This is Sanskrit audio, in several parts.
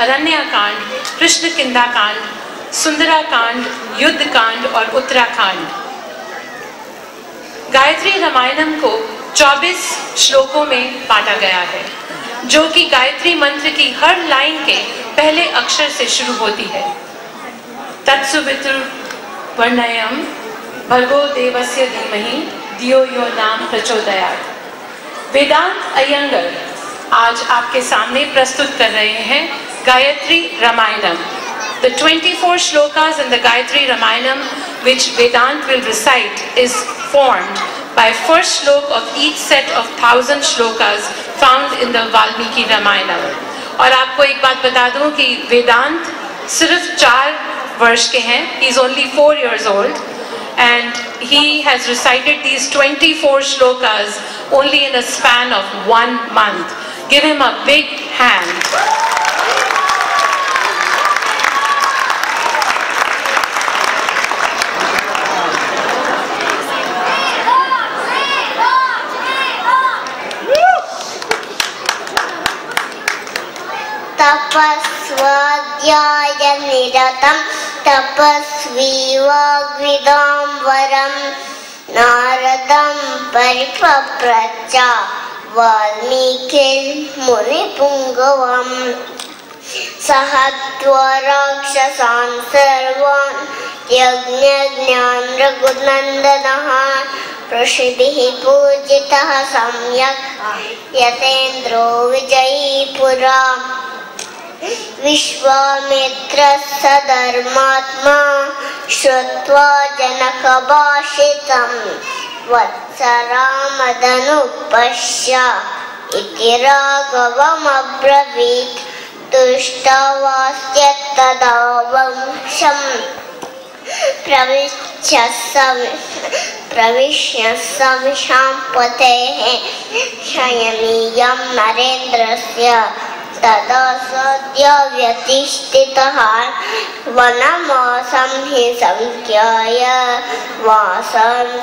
अरण्यकांड, कृष्णकिंधा कांड, सुंदराकांड, युद्ध कांड और उत्तराखंड। गायत्री रामायणम को 24 श्लोकों में बांटा गया है, जो कि गायत्री मंत्र की हर लाइन के पहले अक्षर से शुरू होती है। तत्सवितुर्वरेण्यं भर्गो देवस्य धीमहि धियो यो नाम प्रचोदयात्। वेदांत अयंगर आज आपके सामने प्रस्तुत कर रहे हैं Gayatri Ramayanam. The 24 shlokas in the Gayatri Ramayanam which Vedant will recite is formed by first shlok of each set of 1000 shlokas found in the Valmiki Ramayanam. और आपको एक बात बता दूं कि वेदांत सिर्फ 4 वर्ष के हैं. He is only 4 years old and he has recited these 24 shlokas only in a span of 1 month. Give him a big hand. तपस्वाध्यायनिरतं तपस्वी वाग्विदाम्बरं नारदं परिपप्रच्छ वाल्मीकिर्मुनिपुङ्गवम् सह राक्षसान् सर्वान् यज्ञज्ञान् रघुनन्दनः ऋषिभिः पूजितः सम्यक् यतेन्द्रो विजयी पुरा विश्वामित्रः सधर्मात्मा श्रुत्वा जनकभाषितं वत्स रामदनुपश्य इति राघवमब्रवीत् तुष्टवास्यत्तदा वंशं प्रविश्य संशाम्पतेः शयनीयं नरेन्द्रस्य तदा सद्य व्यतिष्ठितः वनमासं हि संख्याय वासांस्याभरणानि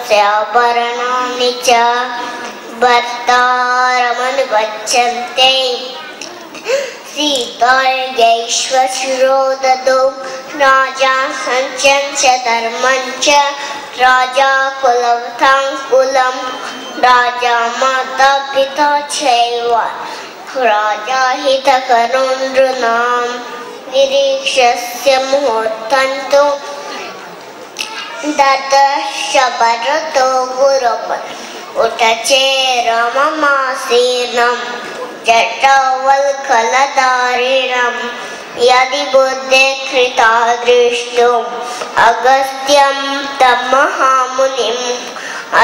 च भर्तारमनुगच्छन्ते सीतार्यैश्वशिरो ददौ राजा सञ्चन्च धर्मञ्च राजा कुलवताङ्कुलं राजा माता पिता चैव राजा हितकरो नृणां निरीक्षस्य मुहूर्तं ददर्श भरतो गुरुपद उत चेरममासीनं जटावल्कलधारिणं यदि बुद्धे कृता दृष्टुम् अगस्त्यं तं महामुनिम्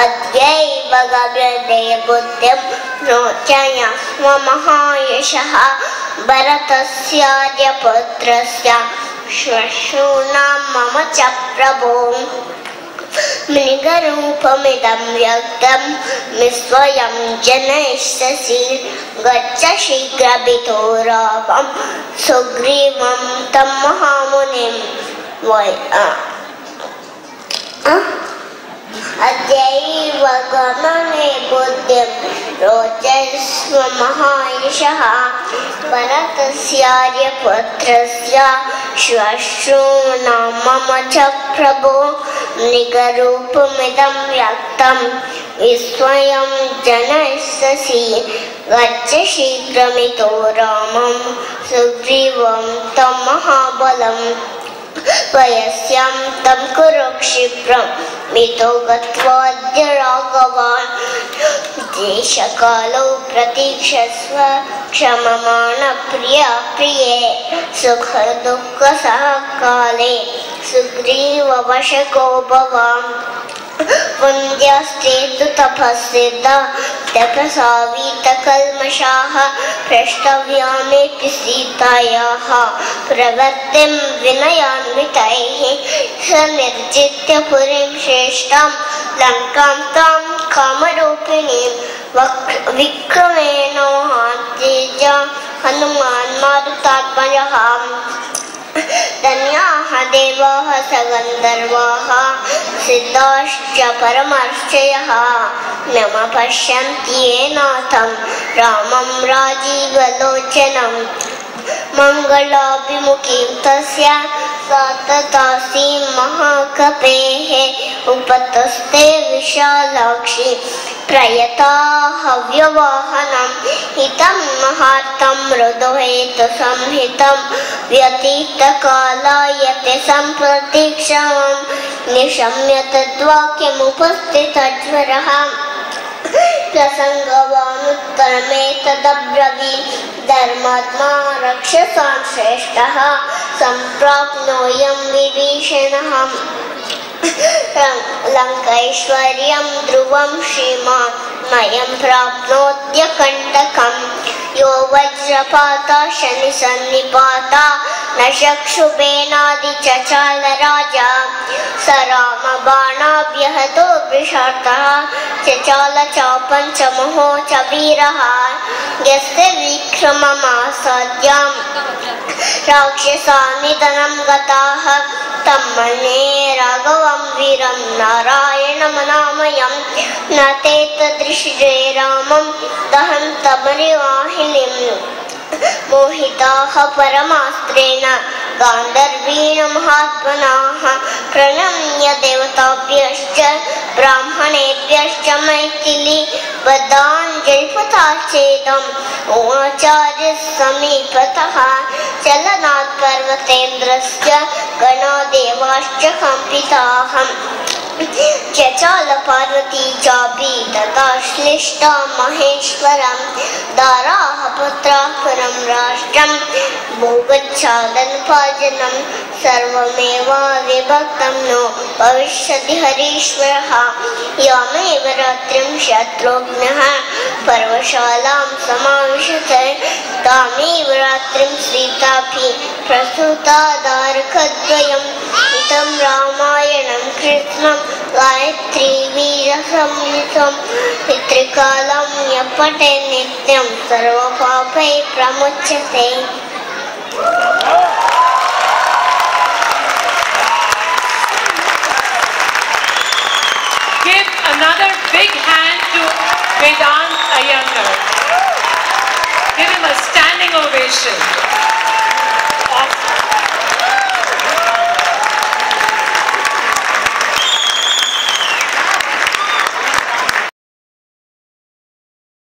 अद्यैव गव्यदे बुद्धिं रोचय स्म महायशः भरतस्याद्य पुत्रस्य श्वशूनां मम च प्रभो मृगरूपमिदं व्यक्तं स्वयं जनयिष्यसि गच्छ शीघ्रभितो रामं सुग्रीवं तं महामुनिं अद्यैव गमने बुद्धिं रोचस्व महायशः भरतस्यार्यपुत्रस्य श्वशूनां मम च प्रभो मृगरूपमिदं व्यक्तं स्वयं जनयिष्यसि गच्छ शीघ्रमितो रामं सुग्रीवं तं महाबलं वयस्यां तं कुरु क्षिप्रं मितो गत्वाद्य राघवान् देशकालो प्रतीक्षस्व क्षममाण प्रिया प्रिये सुख दुःख सहकाले सुग्रीव वशको भवाम् वन्द्यास्ते तु तपःसिद्धा तपसा वीतकल्मषाः प्रष्टव्या मेऽपि सीतायाः प्रवृत्तिं विनयान्वितैः सनिर्जित्य पुरीं श्रेष्ठां लङ्कां तां कामरूपिणीं विक्रमेणो तेजा हनुमान् मारुतात्मजः धन्याः देवाः सगन्धर्वाः सिद्धाश्च परमर्षयः मम पश्यन्ति ये नाथं रामं राजीवलोचनं मंगलाभिमुखीं तस्य सततासी महाकपेः उपतस्ते विशालाक्षी प्रयता हव्यवाहनं हितं महार्तं मृदुहेतु संहितं व्यतीतकालायते सम्प्रतीक्षां निशम्य तद्वाक्यमुपस्थितज्वरः प्रसंगवानुत्तरमेतदब्रवीत् धर्मात्मा रक्षसां श्रेष्ठः सम्प्राप्नोऽयं विभीषणः लङ्कैश्वर्यं ध्रुवं श्रीमान् मयं प्राप्नोत्यकण्टकं यो वज्रपाता शनिसन्निपाता न चक्षुबेनादिचचाल राजा स रामबाणाभ्यहतो वृषार्थः चचाल चापञ्चमहो च वीरः यस्य विक्रममासाद्यं राक्षसा निधनं गताः तं मन्ये राघवं वीरं नारायणमनामयं न ते तदृशे रामं दहन्तमरिवाहिनीम् मोहिताः परमास्त्रेण गान्धर्वीण महात्मनाः प्रणम्य देवताभ्यश्च ब्राह्मणेभ्यश्च मैथिली बद्धाञ्जलिपथाच्छेदम् आचार्य समीपतः चलनात् पर्वतेन्द्रश्च गणादेवाश्च कंपिताः चचाल पार्वती चापि तथा श्लिष्टा महेश्वरं दाराः पुत्राः परं राष्ट्रं भोगच्छादनभाजनं सर्वमेव विभक्तं नो भविष्यति हरीश्वरः यामेव रात्रिं शत्रुघ्नः पर्वशालां समाविशते तामेव रात्रिं सीतापि प्रसूता दारकद्वयम् इदं रामायणं कृष्णं गायत्री वीरसंयुतं पितृकालं यः पठेत् नित्यं सर्वपापैः प्रमुच्यते। Give another big hand to Vedant Iyengar. Give him a standing ovation.